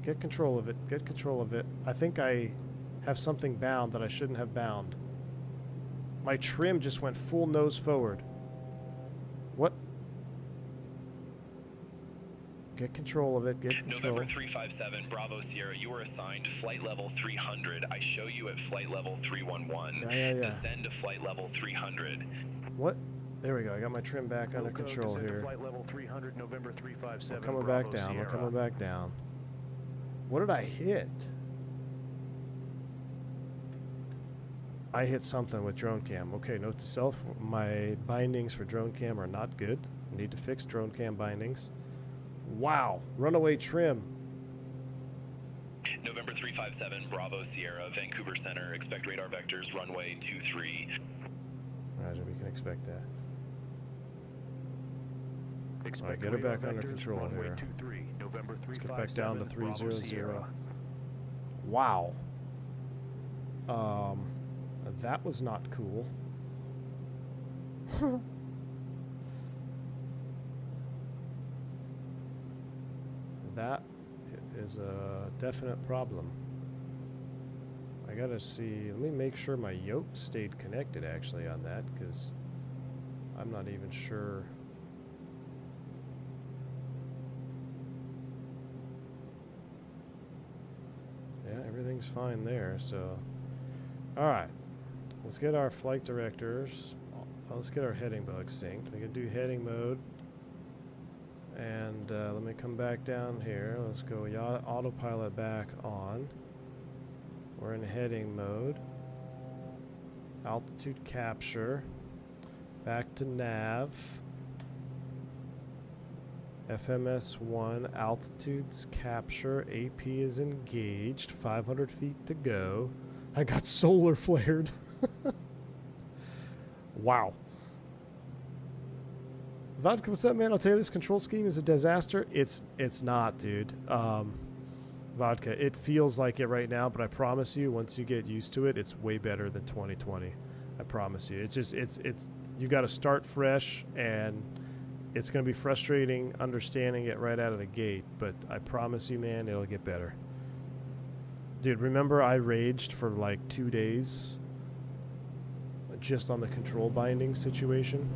Get control of it. Get control of it. I think I have something bound that I shouldn't have bound. My trim just went full nose forward. What? Get control of it. Get control. November 357, Bravo Sierra, you were assigned flight level 300. I show you at flight level 311. Yeah. Descend to flight level 300. What? There we go. I got my trim back under control here. Flight level 300, November 357. We're coming back down. We're coming back down. What did I hit? I hit something with drone cam. Okay, note to self, my bindings for drone cam are not good. I need to fix drone cam bindings. Wow, runaway trim. November 357, Bravo Sierra, Vancouver Center, expect radar vectors, runway 23. Imagine we can expect that. All right, get her back under control here. 23, November 357, Let's get back down to 300. Sierra. Wow. That was not cool. That is a definite problem. I gotta see, let me make sure my yoke stayed connected actually on that, because I'm not even sure. Yeah, everything's fine there, so. Alright, let's get our flight directors, let's get our heading bug synced. We can do heading mode. And let me come back down here. Let's go autopilot back on. We're in heading mode. Altitude capture. Back to nav. FMS1 altitudes capture. AP is engaged. 500 feet to go. I got solar flared. Wow. Vodka, what's up, man? I'll tell you, this control scheme is a disaster. It's not, dude. Vodka, it feels like it right now, but I promise you, once you get used to it, it's way better than 2020. I promise you. It's just, you got to start fresh, and it's going to be frustrating understanding it right out of the gate, but I promise you, man, it'll get better. Dude, remember I raged for like 2 days just on the control binding situation?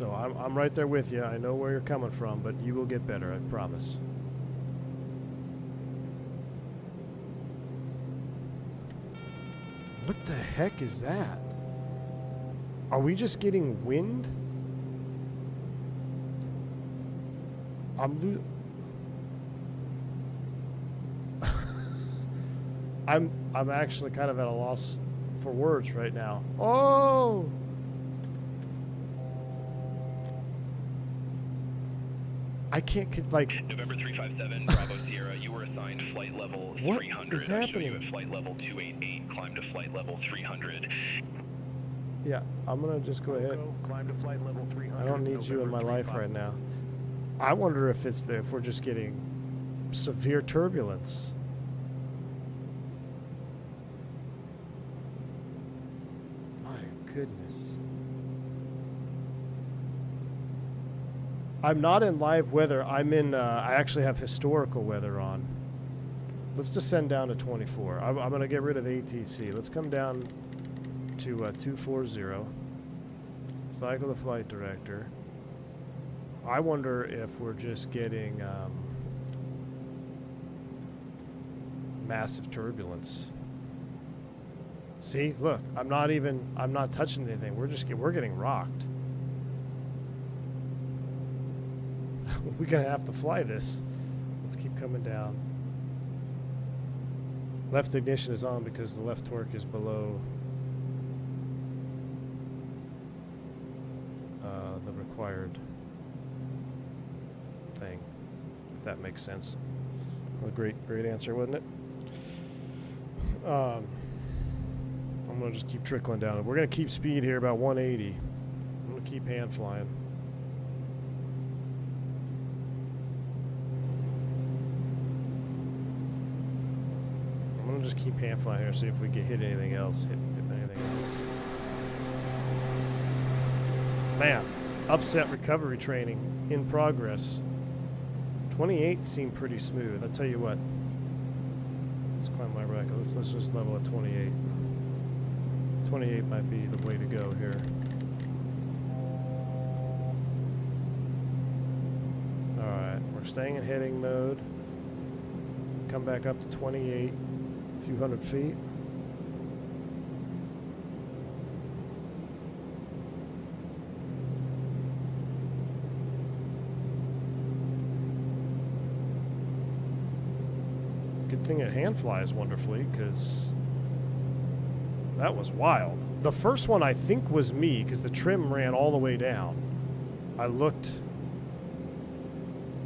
So I'm right there with you. I know where you're coming from, but you will get better, I promise. What the heck is that? Are we just getting wind? I'm actually kind of at a loss for words right now. Oh! I can't, like... November 357, Bravo Sierra, you were assigned flight level 300. What is happening? You at flight level 288, climb to flight level 300. Yeah, I'm gonna just go ahead. Climb to flight level 300. I don't need you in my life right now. I wonder if if we're just getting severe turbulence. My goodness. I'm not in live weather. I'm in, I actually have historical weather on. Let's descend down to 24. I'm going to get rid of ATC. Let's come down to 240. Cycle the flight director. I wonder if we're just getting massive turbulence. See, look, I'm not touching anything. We're getting rocked. We're gonna have to fly this. Let's keep coming down. Left ignition is on because the left torque is below the required thing, if that makes sense. Well, a great answer, wasn't it? I'm gonna just keep trickling down. We're gonna keep speed here about 180. I'm gonna keep hand flying. I'm gonna just keep hand flying here, see if we can hit anything else. Hit anything else. Man, upset recovery training in progress. 28 seemed pretty smooth. I'll tell you what. Let's climb my rack. Let's just level at 28. 28 might be the way to go here. Alright, we're staying in heading mode. Come back up to 28, a few hundred feet. Good thing it hand flies wonderfully, because that was wild. The first one I think was me, because the trim ran all the way down. I looked.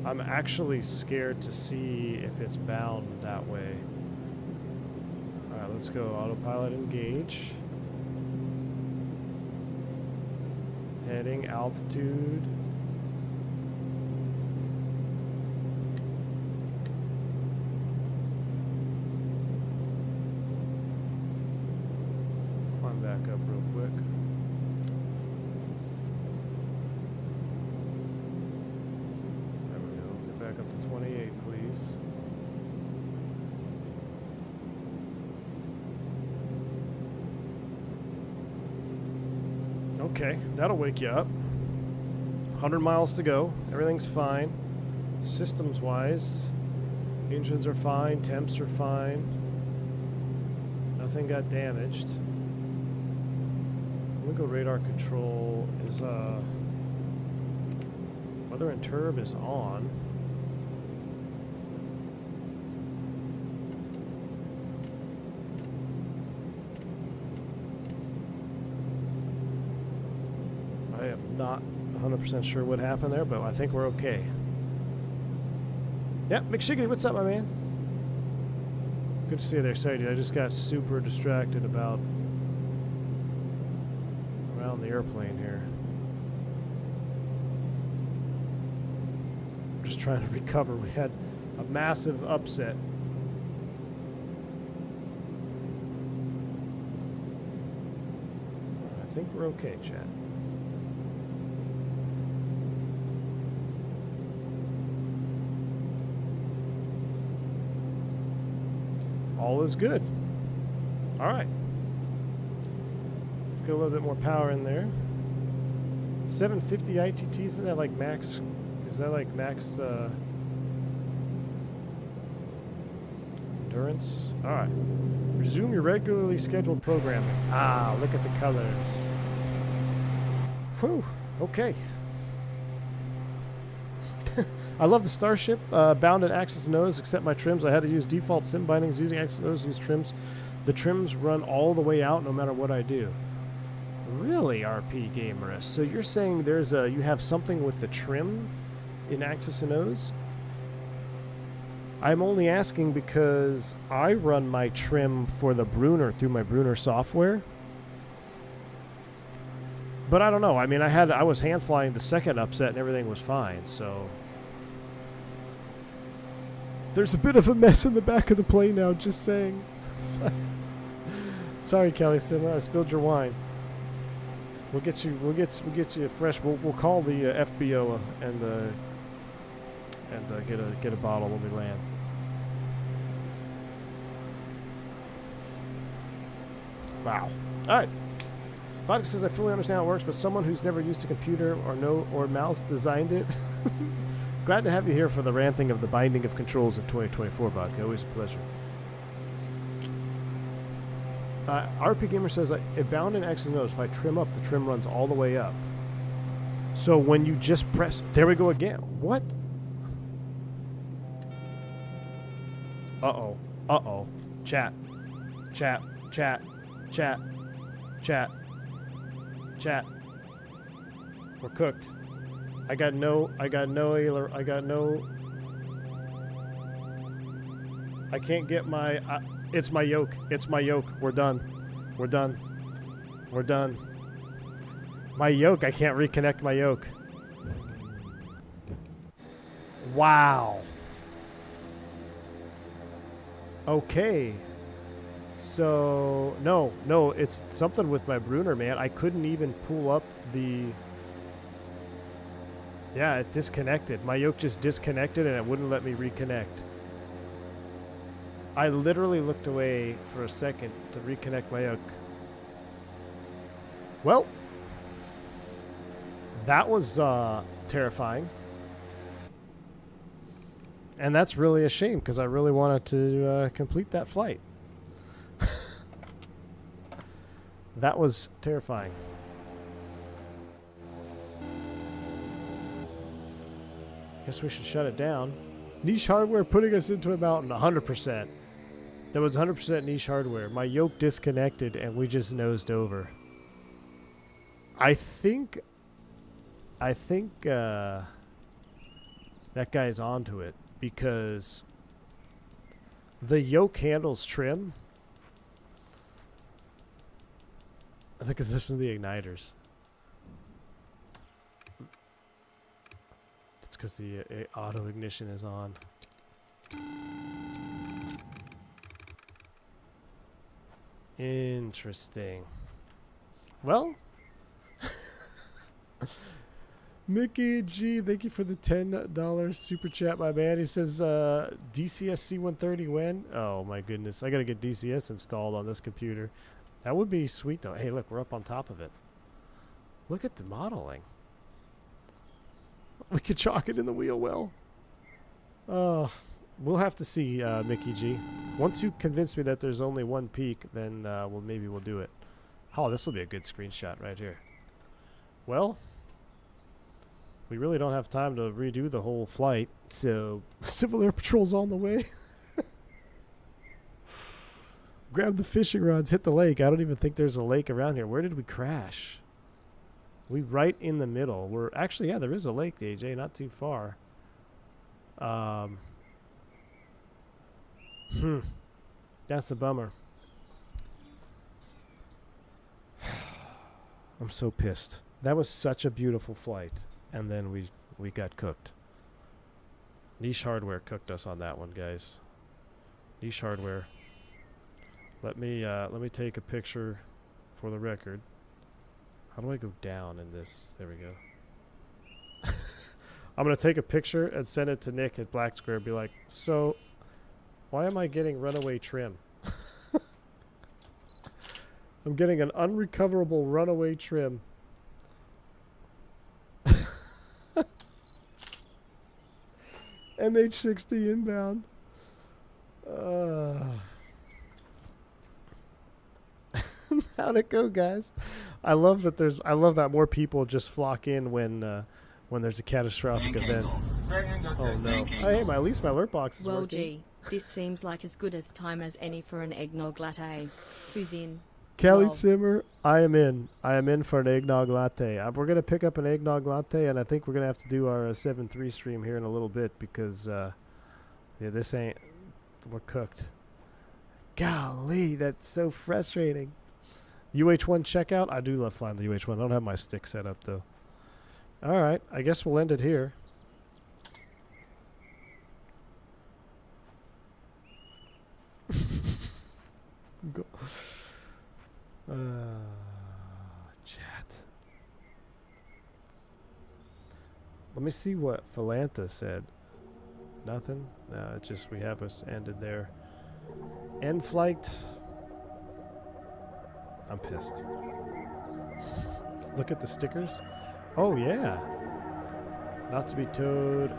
I'm actually scared to see if it's bound that way. Alright, let's go autopilot engage. Heading, altitude. Climb back up real quick. There we go. Get back up to 28, please. Okay, that'll wake you up. 100 miles to go. Everything's fine. Systems wise, engines are fine, temps are fine. Nothing got damaged. Let me go radar control. Is weather and turb is on. I am not 100% sure what happened there, but I think we're okay. Yep, McShiggity, what's up, my man? Good to see you there. Sorry, dude, I just got super distracted about around the airplane here. I'm just trying to recover. We had a massive upset. I think we're okay, chat. All is good. All right. Let's get a little bit more power in there. 750 ITT, isn't that like max? Is that like max endurance? All right. Resume your regularly scheduled programming. Ah, look at the colors. Whew. Okay. I love the Starship. Bound in axis and nose, except my trims. I had to use default sim bindings using axis and nose, use trims. The trims run all the way out no matter what I do. Really, RP Gamerist? So you're saying there's a you have something with the trim in axis and nose? I'm only asking because I run my trim for the Brunner through my Brunner software. But I don't know. I mean, I was hand flying the second upset and everything was fine, so there's a bit of a mess in the back of the plane now, just saying. Sorry, Kelly Simmer, I spilled your wine. We'll get you fresh. We'll call the FBO and get a bottle when we land. Wow. All right. Vodka says I fully understand how it works, but someone who's never used a computer or mouse designed it. Glad to have you here for the ranting of the binding of controls in 2024, Vodka. Always a pleasure. RP Gamer says if bound in X and nose, if I trim up, the trim runs all the way up. So when you just press, there we go again. What? Uh-oh. Uh-oh. Chat. Chat. Chat. Chat. Chat. Chat. We're cooked. I got no I can't get my, it's my yoke. It's my yoke. We're done. We're done. We're done. My yoke, I can't reconnect my yoke. Wow. Okay. So, no, it's something with my Brunner, man. I couldn't even pull up the... Yeah, it disconnected. My yoke just disconnected and it wouldn't let me reconnect. I literally looked away for a second to reconnect my yoke. Well, that was terrifying. And that's really a shame because I really wanted to complete that flight. That was terrifying. Guess we should shut it down. Niche hardware putting us into a mountain, 100%. That was 100% niche hardware. My yoke disconnected and we just nosed over. I think that guy's onto it because the yoke handles trim. I think this is the igniters. That's because the auto ignition is on. Interesting. Well, Mickey G, thank you for the $10 super chat, my man. He says, DCS C130 when? Oh my goodness, I gotta get DCS installed on this computer. That would be sweet though. Hey, look, we're up on top of it. Look at the modeling. We could chalk it in the wheel well. Oh, we'll have to see, Mickey G. Once you convince me that there's only one peak, then maybe we'll do it. Oh, this will be a good screenshot right here. Well, we really don't have time to redo the whole flight, so Civil Air Patrol's on the way. Grab the fishing rods, hit the lake. I don't even think there's a lake around here. Where did we crash? We right in the middle. We're actually, yeah, there is a lake, AJ, not too far. That's a bummer. I'm so pissed. That was such a beautiful flight, and then we got cooked. Niche hardware cooked us on that one, guys. Niche hardware. Let me take a picture for the record. How do I go down in this? There we go. I'm going to take a picture and send it to Nick at Blacksquare and be like, so, why am I getting runaway trim? I'm getting an unrecoverable runaway trim. MH60 inbound. How'd it go, guys? I love that more people just flock in when there's a catastrophic event. Oh no! Hey, at least my alert box is Well, working. gee, this seems like as good as time as any for an eggnog latte. Who's in? Kelly Well, Simmer, I am in. I am in for an eggnog latte. We're gonna pick up an eggnog latte, and I think we're gonna have to do our 7.3 stream here in a little bit because yeah, this ain't. We're cooked. Golly, that's so frustrating. UH-1 checkout. I do love flying the UH-1. I don't have my stick set up though. All right, I guess we'll end it here. Go. Chat. Let me see what Philanta said. Nothing? No, it's just we have us ended there. End flight. I'm pissed. Look at the stickers. Oh, yeah. Not to be towed.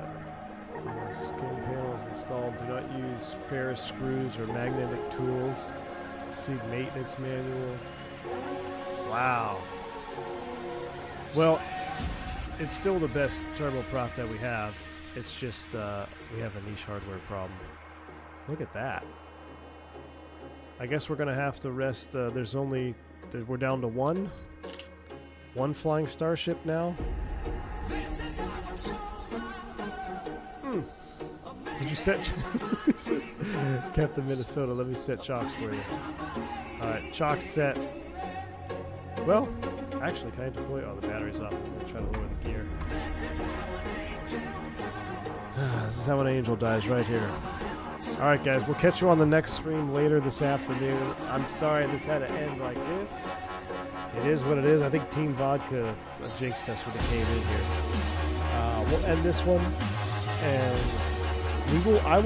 Skin panel is installed. Do not use ferrous screws or magnetic tools. See maintenance manual. Wow. Well, it's still the best turboprop that we have. It's just we have a niche hardware problem. Look at that. I guess we're going to have to rest. We're down to one flying Starship now. Did you set Captain Minnesota? Let me set chocks for you. All right, chocks set. Well, actually, can I deploy? Oh, the battery's off. So I'm gonna try to lower the gear. This is how an angel dies, right here. All right, guys, we'll catch you on the next stream later this afternoon. I'm sorry this had to end like this. It is what it is. I think Team Vodka jinxed us with a cave in here. We'll end this one, and I'll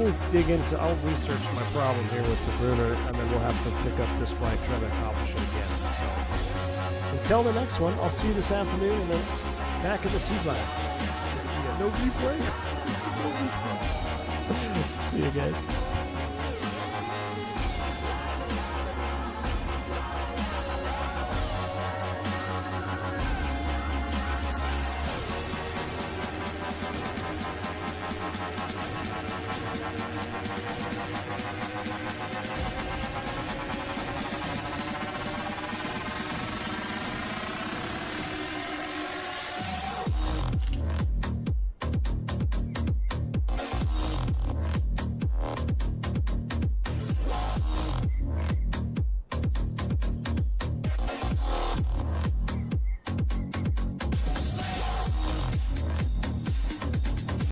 research my problem here with the Bruner, and then we'll have to pick up this flight, try to accomplish it again. So until the next one, I'll see you this afternoon, and then back at the T-Line. No replay. See you guys.